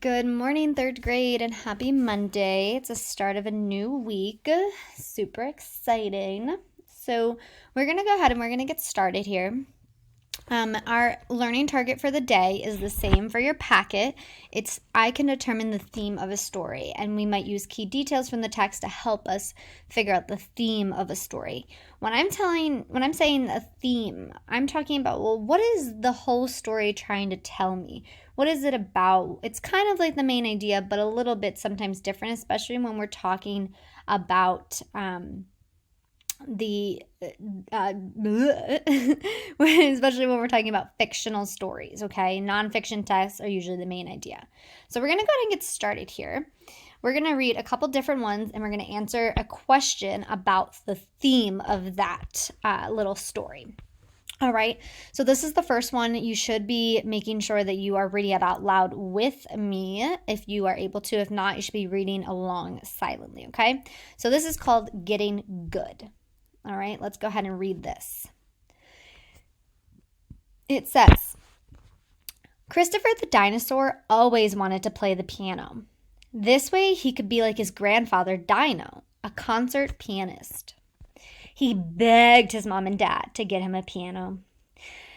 Good morning, third grade, and happy Monday. It's the start of a new week. Super exciting. So, we're going to go ahead and we're going to get started here. Our learning target for the day is the same for your packet. It's I can determine the theme of a story, and we might use key details from the text to help us figure out the theme of a story. When I'm saying a theme, I'm talking about, well, what is the whole story trying to tell me? What is it about? It's kind of like the main idea, but a little bit sometimes different, especially when we're talking about especially when we're talking about fictional stories, okay? Nonfiction texts are usually the main idea. So we're going to go ahead and get started here. We're going to read a couple different ones, and we're going to answer a question about the theme of that little story. All right, so this is the first one. You should be making sure that you are reading it out loud with me if you are able to. If not, you should be reading along silently, okay? So this is called Getting Good. All right, let's go ahead and read this. It says, Christopher the dinosaur always wanted to play the piano. This way he could be like his grandfather Dino, a concert pianist. He begged his mom and dad to get him a piano.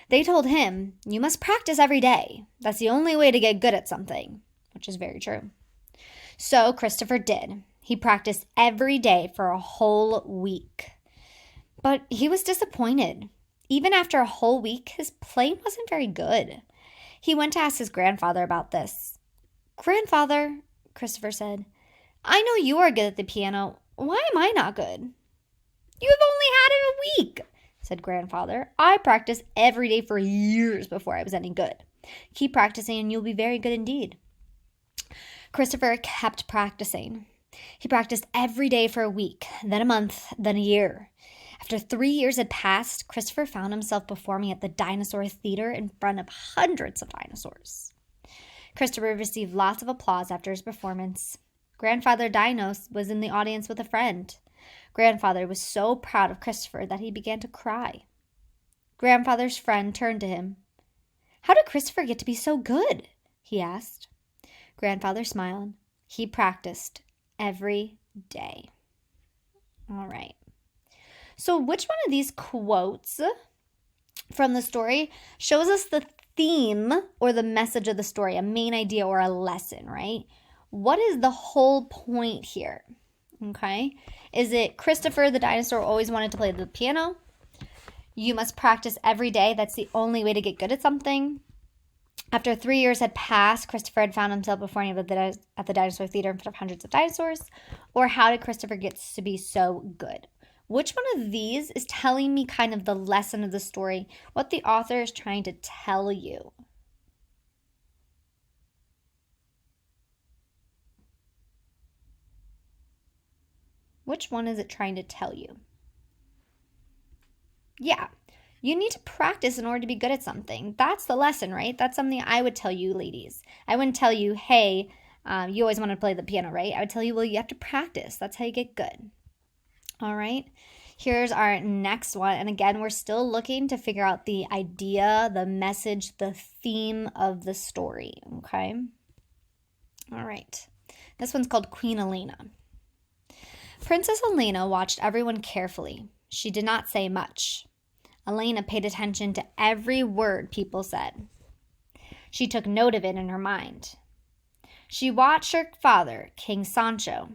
They told him, you must practice every day. That's the only way to get good at something, which is very true. So Christopher did. He practiced every day for a whole week. But he was disappointed. Even after a whole week, his playing wasn't very good. He went to ask his grandfather about this. Grandfather, Christopher said, I know you are good at the piano. Why am I not good? You have only had it a week, said grandfather. I practiced every day for years before I was any good. Keep practicing and you'll be very good indeed. Christopher kept practicing. He practiced every day for a week, then a month, then a year. After 3 years had passed, Christopher found himself performing at the Dinosaur Theater in front of hundreds of dinosaurs. Christopher received lots of applause after his performance. Grandfather Dinos was in the audience with a friend. Grandfather was so proud of Christopher that he began to cry. Grandfather's friend turned to him. How did Christopher get to be so good? He asked. Grandfather smiled. He practiced every day. All right. So which one of these quotes from the story shows us the theme or the message of the story, a main idea or a lesson, right? What is the whole point here? Okay. Is it Christopher the dinosaur always wanted to play the piano? You must practice every day. That's the only way to get good at something. After 3 years had passed, Christopher had found himself performing at the Dinosaur Theater in front of hundreds of dinosaurs. Or how did Christopher get to be so good? Which one of these is telling me kind of the lesson of the story, what the author is trying to tell you? Which one is it trying to tell you? Yeah, you need to practice in order to be good at something. That's the lesson, right? That's something I would tell you, ladies. I wouldn't tell you, hey, you always want to play the piano, right? I would tell you, well, you have to practice. That's how you get good. All right, here's our next one. And again, we're still looking to figure out the idea, the message, the theme of the story, okay? All right, this one's called Queen Elena. Princess Elena watched everyone carefully. She did not say much. Elena paid attention to every word people said. She took note of it in her mind. She watched her father, King Sancho.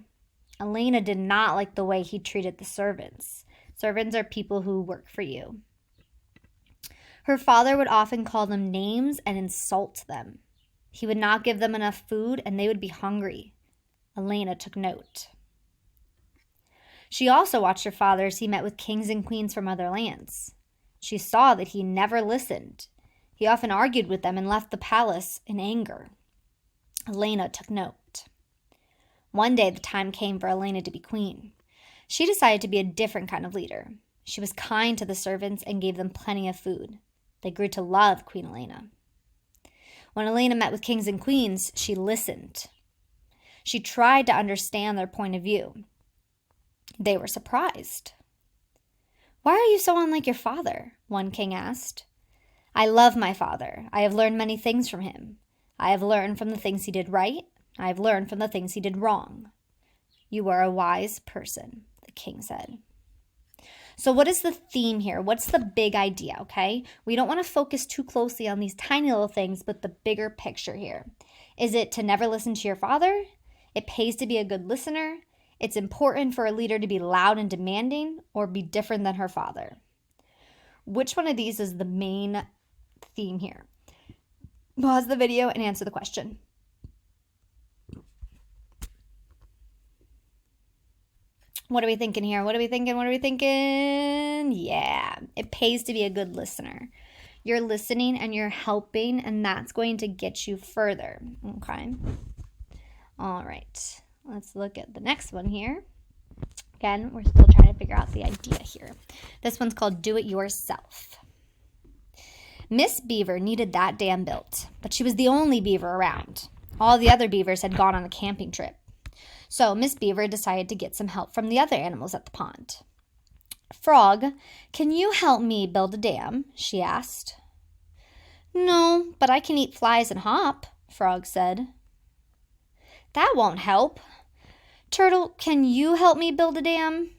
Elena did not like the way he treated the servants. Servants are people who work for you. Her father would often call them names and insult them. He would not give them enough food and they would be hungry. Elena took note. She also watched her father as he met with kings and queens from other lands. She saw that he never listened. He often argued with them and left the palace in anger. Elena took note. One day the time came for Elena to be queen. She decided to be a different kind of leader. She was kind to the servants and gave them plenty of food. They grew to love Queen Elena. When Elena met with kings and queens, she listened. She tried to understand their point of view. They were surprised. Why are you so unlike your father? One king asked. I love my father. I have learned many things from him. I have learned from the things he did right. I have learned from the things he did wrong. You are a wise person, the king said. So what is the theme here? What's the big idea, okay? We don't want to focus too closely on these tiny little things, but the bigger picture here. Is it to never listen to your father? It pays to be a good listener. It's important for a leader to be loud and demanding or be different than her father. Which one of these is the main theme here? Pause the video and answer the question. What are we thinking here? What are we thinking? Yeah, it pays to be a good listener. You're listening and you're helping, and that's going to get you further, okay? All right, let's look at the next one here. Again, we're still trying to figure out the idea here. This one's called Do It Yourself. Miss Beaver needed that dam built, but she was the only beaver around. All the other beavers had gone on a camping trip. So Miss Beaver decided to get some help from the other animals at the pond. Frog, can you help me build a dam? She asked. No, but I can eat flies and hop, Frog said. That won't help. Turtle, can you help me build a dam?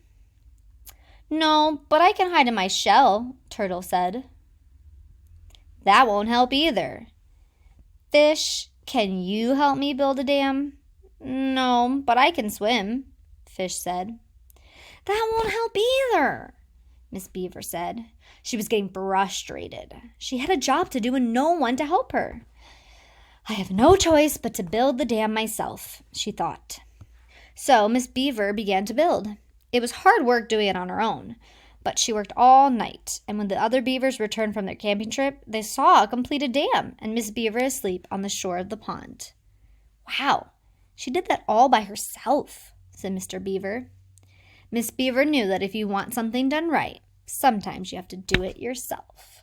No, but I can hide in my shell, Turtle said. That won't help either. Fish, can you help me build a dam? No, but I can swim, Fish said. That won't help either, Miss Beaver said. She was getting frustrated. She had a job to do and no one to help her. I have no choice but to build the dam myself, she thought. So Miss Beaver began to build. It was hard work doing it on her own, but she worked all night, and when the other beavers returned from their camping trip, they saw a completed dam and Miss Beaver asleep on the shore of the pond. Wow, she did that all by herself, said Mr. Beaver. Miss Beaver knew that if you want something done right, sometimes you have to do it yourself.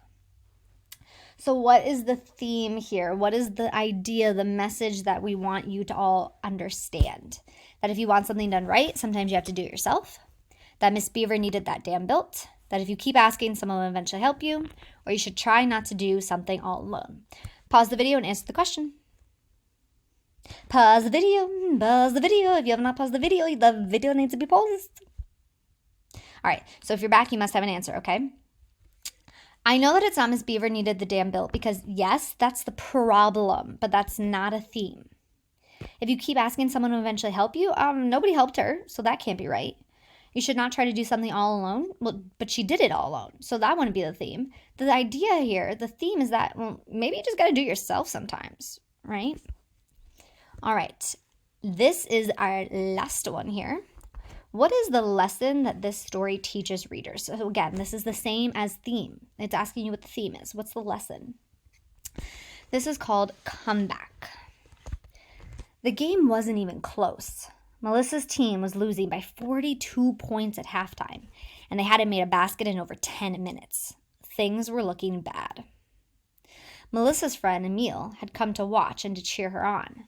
So what is the theme here? What is the idea, the message that we want you to all understand? That if you want something done right, sometimes you have to do it yourself. That Miss Beaver needed that dam built. That if you keep asking, someone will eventually help you. Or you should try not to do something all alone. Pause the video and answer the question. Pause the video. Pause the video. If you have not paused the video needs to be paused. All right, so if you're back, you must have an answer, okay? I know that it's not Miss Beaver needed the dam built because, yes, that's the problem, but that's not a theme. If you keep asking someone to eventually help you, nobody helped her, so that can't be right. You should not try to do something all alone. Well, but she did it all alone, so that wouldn't be the theme. The idea here, the theme is that, well, maybe you just got to do it yourself sometimes, right? All right, this is our last one here. What is the lesson that this story teaches readers? So again, this is the same as theme. It's asking you what the theme is. What's the lesson? This is called Comeback. The game wasn't even close. Melissa's team was losing by 42 points at halftime, and they hadn't made a basket in over 10 minutes. Things were looking bad. Melissa's friend, Emil, had come to watch and to cheer her on.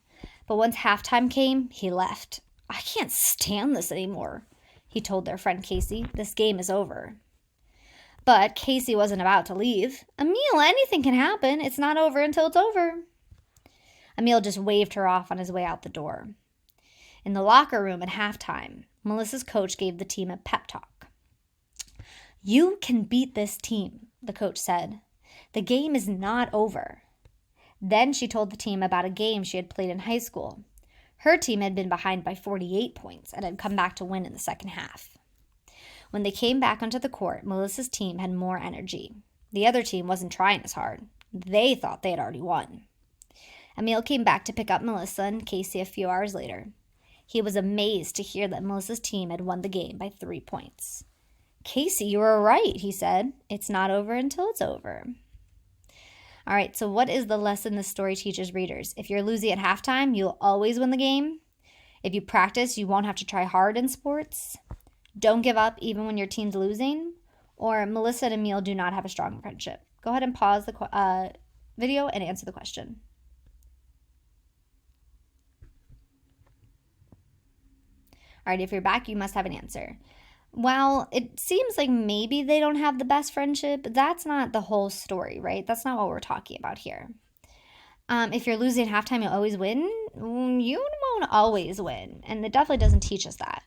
But once halftime came, he left. I can't stand this anymore, he told their friend Casey. This game is over. But Casey wasn't about to leave. Emil, anything can happen. It's not over until it's over. Emil just waved her off on his way out the door. In the locker room at halftime, Melissa's coach gave the team a pep talk. You can beat this team, the coach said. The game is not over. Then she told the team about a game she had played in high school. Her team had been behind by 48 points and had come back to win in the second half. When they came back onto the court, Melissa's team had more energy. The other team wasn't trying as hard. They thought they had already won. Emil came back to pick up Melissa and Casey a few hours later. He was amazed to hear that Melissa's team had won the game by 3 points. Casey, you were right, he said. It's not over until it's over. All right, so what is the lesson this story teaches readers? If you're losing at halftime, you'll always win the game. If you practice, you won't have to try hard in sports. Don't give up even when your team's losing. Or Melissa and Emil do not have a strong friendship. Go ahead and pause the video and answer the question. All right, if you're back, you must have an answer. Well, it seems like maybe they don't have the best friendship, but that's not the whole story, right? That's not what we're talking about here. If you're losing at halftime, you'll always win. You won't always win. And it definitely doesn't teach us that.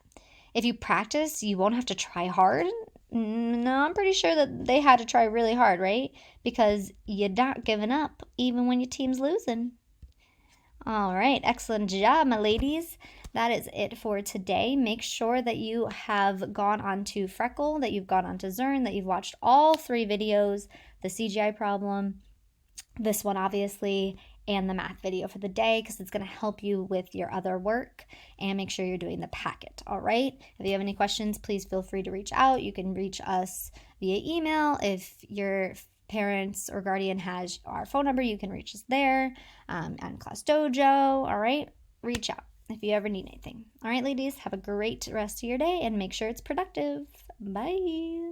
If you practice, you won't have to try hard. No, I'm pretty sure that they had to try really hard, right? Because you're not giving up even when your team's losing. All right, excellent job, my ladies. That is it for today. Make sure that you have gone on to Freckle, that you've gone on to Zern, that you've watched all 3 videos, the CGI problem, this one obviously, and the math video for the day, because it's going to help you with your other work. And make sure you're doing the packet. All right, if you have any questions, please feel free to reach out. You can reach us via email. If your parents or guardian has our phone number, you can reach us there, and Class Dojo. All right, reach out if you ever need anything. All right, ladies, have a great rest of your day and make sure it's productive. Bye.